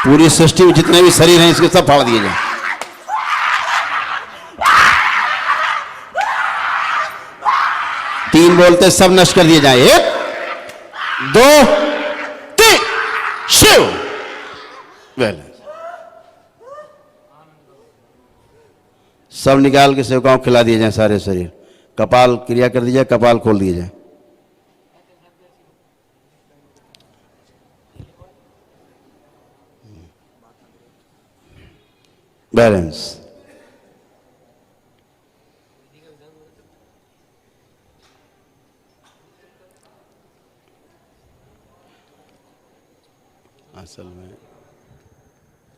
पूरी सृष्टि में जितने भी शरीर हैं इसके सब फाड़ दिए जाए। तीन बोलते सब नष्ट कर दिए जाए। 1 2 3 शिव। बैलेंस सब निकाल के सेवकाओं खिला दिए जाए। सारे शरीर कपाल क्रिया कर दी जाए, कपाल खोल दिए जाए। बैलेंस असल में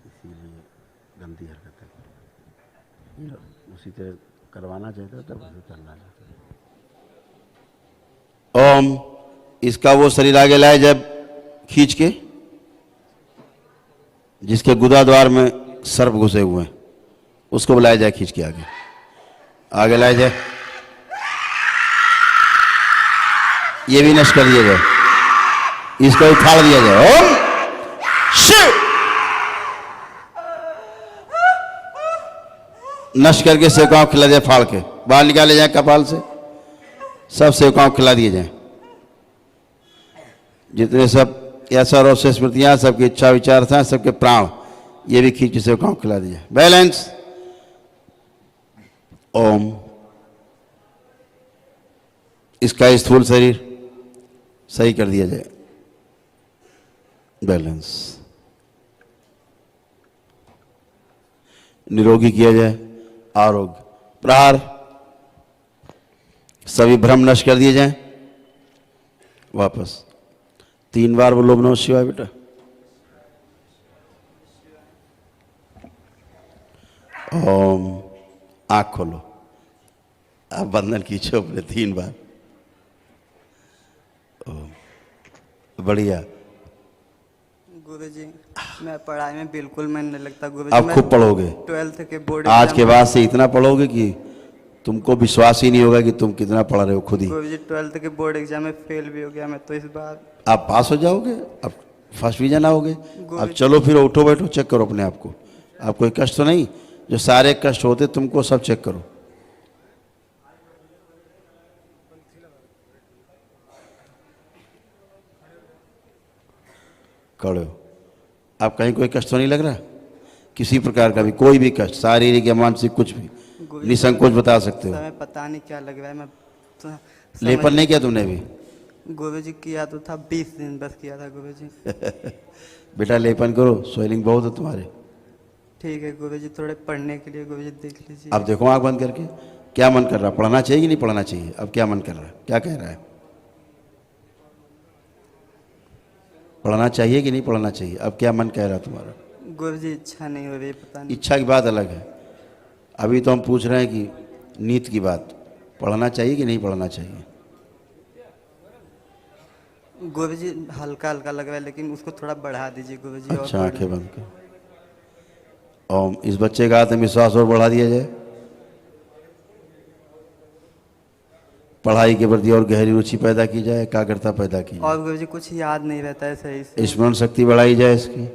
इसीलिए गंदी हरकत है, उसी तरह करवाना चाहता था वैसे करना चाहता। ओम इसका वो शरीर आगे लाए जब खींच के, जिसके गुदा द्वार में सर्प घुसे हुए हैं उसको बुलाया जाए, खींच के आगे आगे लाया जाए। ये भी नष्ट कर दिया जाए, इसको उखाड़ दिया जाए। ओम शिव। नष्ट करके सेवकाओं खिला जाए, फाड़ के बाहर निकाले जाए कपाल से। सब सेवकाओं खिला दिए जाए। जितने सब ऐसा और से स्मृतियां, सबकी इच्छा विचार था, सबके प्राण, ये भी खींच के सेवकाओं खिला दिए जाए। बैलेंस। ओम इसका स्थूल शरीर सही कर दिया जाए। बैलेंस निरोगी किया जाए। आरोग्य प्रहार सभी भ्रम नष्ट कर दिए जाएं। वापस 3 बार बोलो नमः शिवाय बेटा। ओम आँख खोलो, आप बंधन खींचो अपने 3 बार। ओम बढ़िया। गुरुजी मैं पढ़ाई में बिल्कुल मन नहीं लगता गुरुजी। अब खूब पढ़ोगे, 12th के बोर्ड आज के बाद से इतना पढ़ोगे कि तुमको विश्वास ही नहीं होगा कि तुम कितना पढ़ रहे हो खुद ही। गुरुजी 12th के बोर्ड एग्जाम में फेल भी हो गया मैं, तो इस बार आप पास हो जाओगे, अब फर्स्ट डिवीजन आओगे। अब चलो फिर उठो बैठो, चेक करो अपने आप को। आप कोई कष्ट तो नहीं, जो सारे कष्ट होते तुमको सब चेक करो। खड़े हो। आप कहीं कोई कष्ट तो नहीं लग रहा, किसी प्रकार का भी, कोई भी कष्ट, शारीरिक या मानसिक, कुछ भी निसंकोच बता सकते हो। समय पता नहीं क्या लग रहा है, मैं तो लेपन नहीं किया तुमने अभी? गुरुजी किया तो था, 20 दिन बस किया था गुरुजी। बेटा लेपन करो, स्वेलिंग बहुत है तुम्हारे। ठीक है गुरुजी, थोड़े पढ़ने के लिए गुरुजी देख लीजिए। अब देखो आंख बंद करके, क्या मन कर रहा, पढ़ना चाहिए कि नहीं पढ़ना चाहिए? अब क्या मन कर रहा है, क्या कह रहा है? पढ़ना चाहिए कि नहीं पढ़ना चाहिए? अब क्या मन कह रहा है तुम्हारा? गुरुजी इच्छा नहीं हो रही, पता नहीं। इच्छा की बात अलग है, अभी तो हम पूछ रहे हैं कि नीत की बात, पढ़ना चाहिए कि नहीं पढ़ना चाहिए? गुरुजी हल्का हल्का लग रहा है, लेकिन उसको थोड़ा बढ़ा दीजिए गुरुजी। अच्छा आंखें बंद कर। ओम इस बच्चे का आत्मविश्वास और बढ़ा दिया जाए, पढ़ाई के प्रति और गहरी रुचि पैदा की जाए, एकाग्रता पैदा की जाए। और गुरुजी कुछ याद नहीं रहता है सही से। स्मरण शक्ति बढ़ाई जाए इसकी,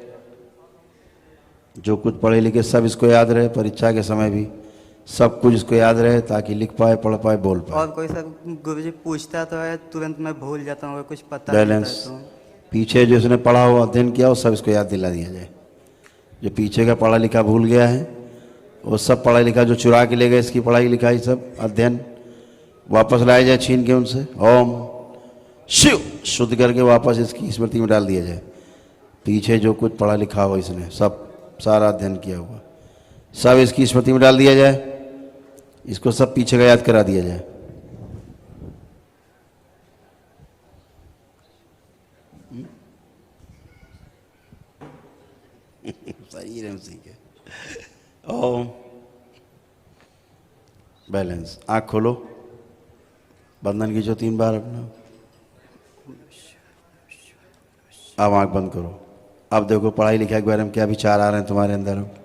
जो कुछ पढ़े लिखे सब इसको याद रहे, परीक्षा के समय भी सब कुछ इसको याद रहे, ताकि लिख पाए, पढ़ पाए, बोल पाए। और कोई सब गुरुजी पूछता तो है, तुरंत मैं भूल जाता हूँ, कुछ पता बैलेंस नहीं तो। पीछे जो इसने पढ़ा हो, अध्ययन किया हो, सब इसको याद दिला दिया जाए। जो पीछे का पढ़ा लिखा भूल गया है, वो सब पढ़ा लिखा जो चुरा के ले गए, इसकी पढ़ाई लिखाई सब अध्ययन वापस लाया जाए, छीन के उनसे। ओम शिव शुद्ध करके वापस इसकी स्मृति में डाल दिया जाए। पीछे जो कुछ पढ़ा लिखा हो इसने, सब सारा अध्ययन किया हुआ सब इसकी स्मृति में डाल दिया जाए। इसको सब पीछे का याद करा दिया जाए। सही है, उसी के। ओम बैलेंस आँख खोलो, बंधन खींचो 3 बार अपना। अब आँख बंद करो। अब देखो पढ़ाई लिखाई के बारे में क्या विचार आ रहे हैं तुम्हारे अंदर। अब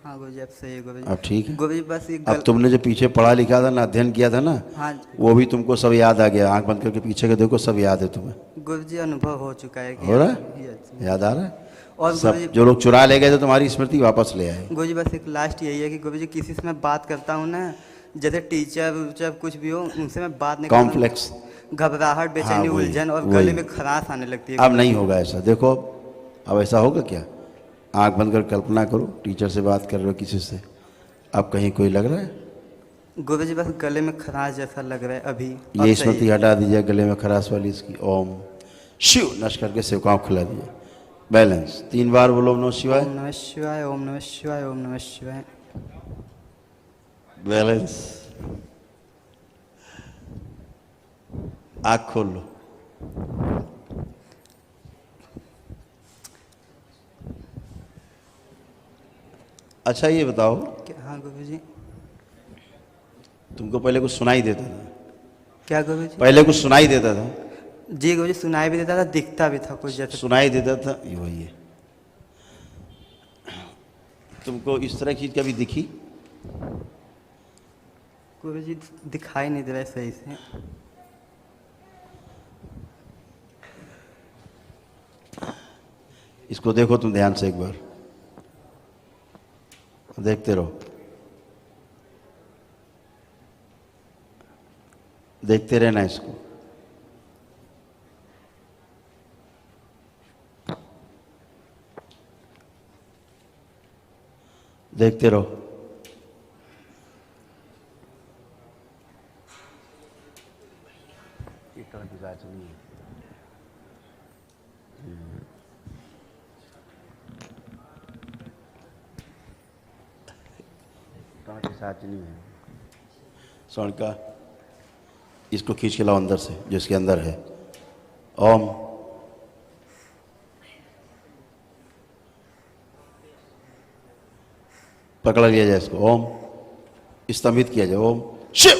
हाँ हाँ गुरु जी अब सही है गुरु जी। अब ठीक है। गुरु जी बस ये अब तुमने जो पीछे पढ़ा लिखा था ना, अध्ययन किया था ना, हाँ जी। वो भी तुमको सब याद आ गया। आंख बंद करके पीछे के देखो, सब याद है तुम्हें। गुरु जी अनुभव हो चुका है कि हो रहा Yes। है? याद आ रहा है? और गुरु सब जी जो लोग चुरा ले गए थे तुम्हारी स्मृति वापस ले आए। गुरु जी बस एक लास्ट यही है कि गुरु जी किसी से मैं बात करता हूँ ना, जैसे टीचर उचर कुछ भी हो, उनसे मैं बात नहीं करता हूँ, कॉम्प्लेक्स। घबराहट, बेचैनी, हाँ, वही, उलझन और वही। गले में खराश आने लगती है। अब नहीं होगा ऐसा। देखो अब ऐसा होगा क्या? आंख बंद कर कल्पना करो, टीचर से बात कर रहे हो किसी से, अब कहीं कोई लग रहा है? गुरु जी बस गले में खराश जैसा लग रहा है अभी। अब ये सही स्मृति हटा दीजिए गले में खराश वाली इसकी। ओम शिव नश करके सेवकाओं खुला दीजिए। बैलेंस 3 बार बोलो ओम नमः शिवाय। ओम नमः शिवाय, ओम नमः शिवाय, ओम नमः शिवाय। बैलेंस। आँख खोल लो। अच्छा ये बताओ, हाँ गुरु जी। तुमको पहले कुछ सुनाई देता था? क्या गुरु जी? पहले कुछ सुनाई देता था? जी गुरु जी सुनाई भी देता था, दिखता भी था कुछ जैसे। सुनाई देता था, ये वही है। तुमको इस तरह की चीज कभी दिखी? गुरु जी दिखाई नहीं दे रहा है सही से। इसको देखो तुम ध्यान से एक बार, देखते रहो, देखते रहना इसको। देखते रहो। साचनी है स्वर्ण का। इसको खींच के लाओ अंदर से, जो इसके अंदर है। ओम पकड़ लिया जाए इसको। ओम स्तंभित किया जाए। ओम शिव।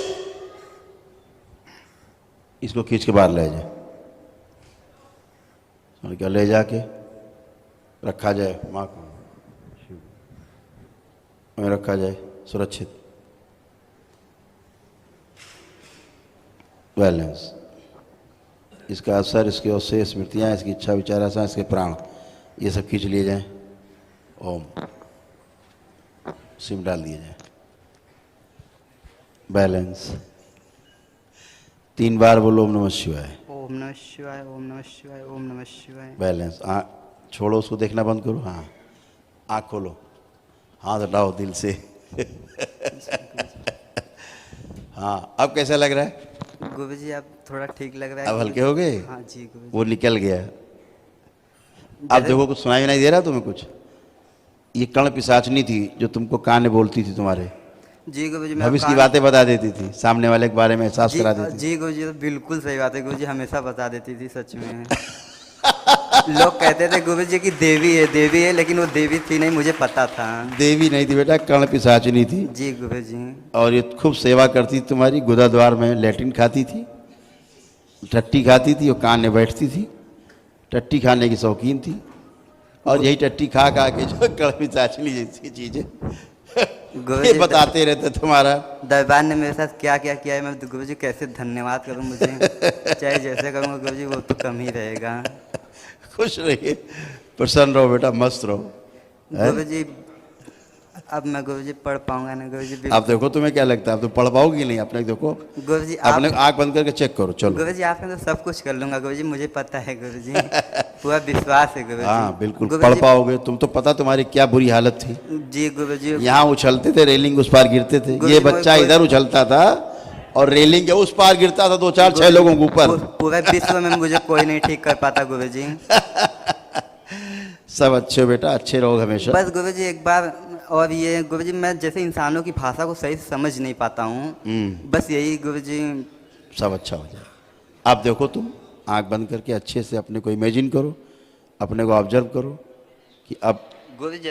इसको खींच के बाहर ले जाए। स्वर्ण का ले जाके रखा जाए, माँ को शिव में रखा जाए सुरक्षित। बैलेंस। इसका असर, इसके उससे स्मृतियाँ, इसकी इच्छा विचार, आशा, इसके प्राण, ये सब खींच लिए जाएं। ओम सिम डाल दिए जाए। बैलेंस। 3 बार बोलो ओम नमः शिवाय। ओम नमः शिवाय, ओम नमः शिवाय, ओम नमः शिवाय। बैलेंस। आँख छोड़ो, उसको देखना बंद करो। हाँ आँख खोलो, हाथ हटाओ दिल से। हाँ अब कैसा लग रहा है? गुरु जी अब थोड़ा ठीक लग रहा है। अब हल्के हो गए? हाँ जी गुरु जी। वो निकल गया। अब देखो कुछ सुनाई नहीं दे रहा तुम्हें कुछ? ये कर्ण पिशाचनी थी जो तुमको कान में बोलती थी तुम्हारे, जी गुरु जी। भविष्य की बातें बता देती थी, सामने वाले के बारे में एहसास करा देती थी। जी गुरु जी तो बिल्कुल सही बात है गुरु जी, हमेशा बता देती थी सच में। लोग कहते थे गुरु जी की देवी है, लेकिन वो देवी थी नहीं, मुझे पता था। देवी नहीं थी बेटा, कर्ण पिशाचनी थी। जी गुरु जी। और ये खूब सेवा करती थी तुम्हारी। गुदाद्वार में लैट्रिन खाती थी, टट्टी खाती थी, और कान में बैठती थी। टट्टी खाने की शौकीन थी, और यही टट्टी खा खा के जो कर्ण पिशाचनी जैसी चीजें ये बताते रहते तुम्हारा। दरबार ने मेरे साथ क्या क्या किया है, मैं गुरु जी कैसे धन्यवाद करूं, मुझे चाहे जैसे करूंगा गुरु जी वो तो कम ही रहेगा। खुश रहिए, प्रसन्न रहो बेटा, मस्त रहो। गुरु जी अब मैं गुरु जी पढ़ पाऊंगा ना गुरु जी? आप देखो तुम्हें क्या लगता है, आप तो पढ़ पाओगे नहीं? अपने देखो गुरु जी, अपने आंख बंद करके चेक करो। चलो गुरु जी आपने तो सब कुछ कर लूंगा गुरु जी, मुझे पता है गुरु जी, पूरा विश्वास है गुरु जी। हाँ बिल्कुल पढ़ पाओगे तुम। तो पता तुम्हारी क्या बुरी हालत थी। जी गुरु जी। यहाँ उछलते थे, रेलिंग उस पार गिरते थे। ये बच्चा इधर उछलता था और रेलिंग के उस पार गिरता था, 2-4-6 लोगों के ऊपर। पूरे विश्व में मुझे कोई नहीं ठीक कर पाता गुरु जी। सब अच्छे बेटा, अच्छे रहो हमेशा। बस गुरु जी एक बार और ये गुरु जी, मैं जैसे इंसानों की भाषा को सही से समझ नहीं पाता हूँ, बस यही गुरु जी। सब अच्छा हो जाए। आप देखो तुम आंख बंद करके अच्छे से अपने को इमेजिन करो, अपने को ऑब्जर्व करो कि अब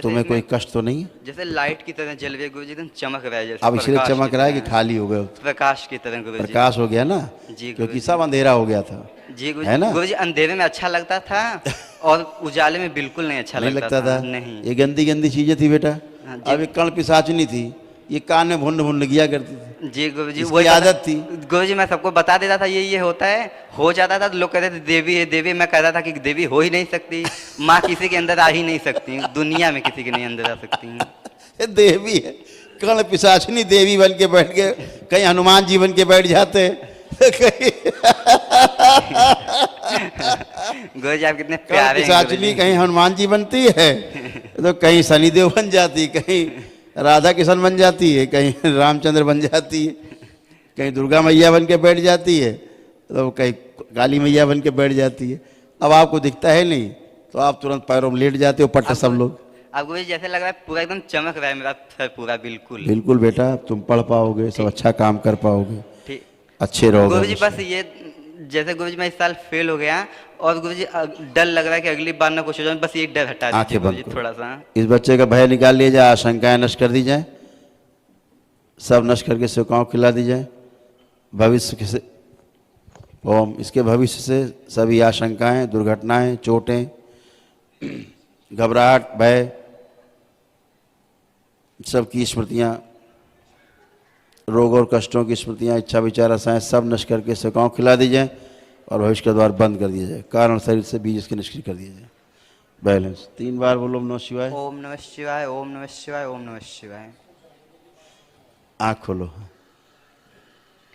तुम्हें कोई कष्ट तो नहीं है। जैसे लाइट की तरह जल रही है गुरु जी, एकदम चमक रहा है जैसे। अब इसलिए चमक रहा है कि खाली हो गए? प्रकाश की तरह गुरु जी। प्रकाश हो गया ना जी, क्योंकि सब अंधेरा हो गया था। जी गुरु है ना? गुरु जी अंधेरे में अच्छा लगता था और उजाले में बिल्कुल नहीं अच्छा नहीं लगता था। नहीं। ये गंदी गंदी चीजें थी बेटा, हाँ जी। अभी कर्ण पिशाचनी थी, ये कान में भुन भुन किया करती थी, जी गुरु जी, इसकी वही आदत थी। गुरु जी मैं सबको बता देता था ये होता है, हो जाता था तो लोग कहते थे देवी है देवी। मैं कहता था कि देवी हो ही नहीं सकती, माँ किसी के अंदर आ ही नहीं सकती, दुनिया में किसी के नहीं अंदर आ सकती। ये देवी है, कर्ण पिशाचनी देवी बन के बैठ गए, कहीं हनुमान जी बन के बैठ जाते कहीं गुरु जी आप कितने कर्ण प्यारे हैं गुरु पिशाचनी जी। कहीं हनुमान जी बनती है, तो कहीं शनिदेव बन जाती, कहीं राधा किशन बन जाती है, कहीं रामचंद्र बन जाती है, कहीं दुर्गा मैया बन के बैठ जाती है, तो कहीं काली मैया बन के बैठ जाती है। अब आपको दिखता है नहीं तो आप तुरंत पैरों में लेट जाते हो, पट्टे सब लोग। अब गुरु जी जैसे लग रहा है पूरा एकदम चमक रहा है मेरा सर पूरा, बिल्कुल बिल्कुल बेटा, तुम पढ़ पाओगे, सब अच्छा काम कर पाओगे, ठीक। अच्छे रहोगे। गुरु जी बस ये जैसे गुरु जी मैं इस साल फेल हो गया और गुरु जी डर लग रहा है कि अगली बार ना कुछ हो जाए, बस ये डर हटा दीजिए आंखें गुरु बंद जी करो। थोड़ा सा। इस बच्चे का भय निकाल लिया जाए, आशंकाएं नष्ट कर दी जाए, सब नष्ट करके सेवकाओं को खिला दी जाए। भविष्य से ओम, इसके भविष्य से सभी आशंकाएं, दुर्घटनाएं, चोटें, घबराहट, भय, सबकी स्मृतियां, रोग और कष्टों की स्मृतियां, इच्छा विचार आशाएं सब नष्ट करके सेवकाओं को खिला दी जाए और भविष्य का द्वार बंद कर दिया जाए। कारण शरीर से बीज इसके निष्क्रिय कर दिया जाए। बैलेंस 3 बार बोलो नमः शिवाय। ओम नमः शिवाय, ओम नमः शिवाय, ओम नमः शिवाय। आँख खोलो।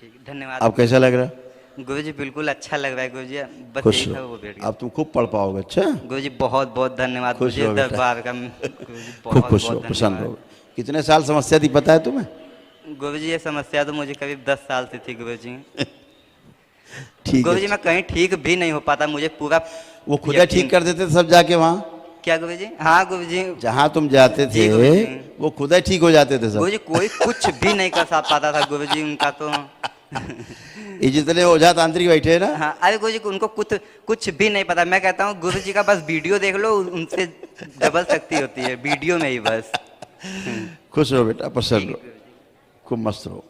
ठीक, धन्यवाद। अब कैसा लग रहा है? गुरु जी बिल्कुल अच्छा लग रहा है गुरु जी, बस खुश यही था हो, वो बैठ गया। अब तुम खूब पढ़ पाओगे। अच्छा, गुरु जी बहुत बहुत धन्यवाद गुरु खुश जी, रहो बेटा। दरबार का गुरु जी खूब बहुत खुश हो, बहुत प्रसन्न धन्यवाद। रहो। कितने साल समस्या थी पता है तुम्हें? गुरु जी ये समस्या तो मुझे करीब 10 साल से थी गुरु जी। ठीक गुरु जी है, मैं कहीं ठीक भी नहीं हो पाता, मुझे पूरा वो खुद यकीन- ठीक कर देते थे सब जाके वहाँ क्या गुरु जी? हाँ गुरु जी। जहाँ तुम जाते जी थे, गुरु जी। वो खुद ही ठीक हो जाते थे गुरु सब। जी कोई कुछ भी नहीं कर पाता था गुरु जी, उनका तो ये जितने ओझा तांत्रिक बैठे हैं ना, हाँ अरे गुरु जी उनको कुछ भी नहीं पता। मैं कहता हूँ गुरु जी का बस वीडियो देख लो, उनसे डबल शक्ति होती है वीडियो में ही बस। खुश रहो बेटा, प्रसन्न रहो, खूब मस्त रहो।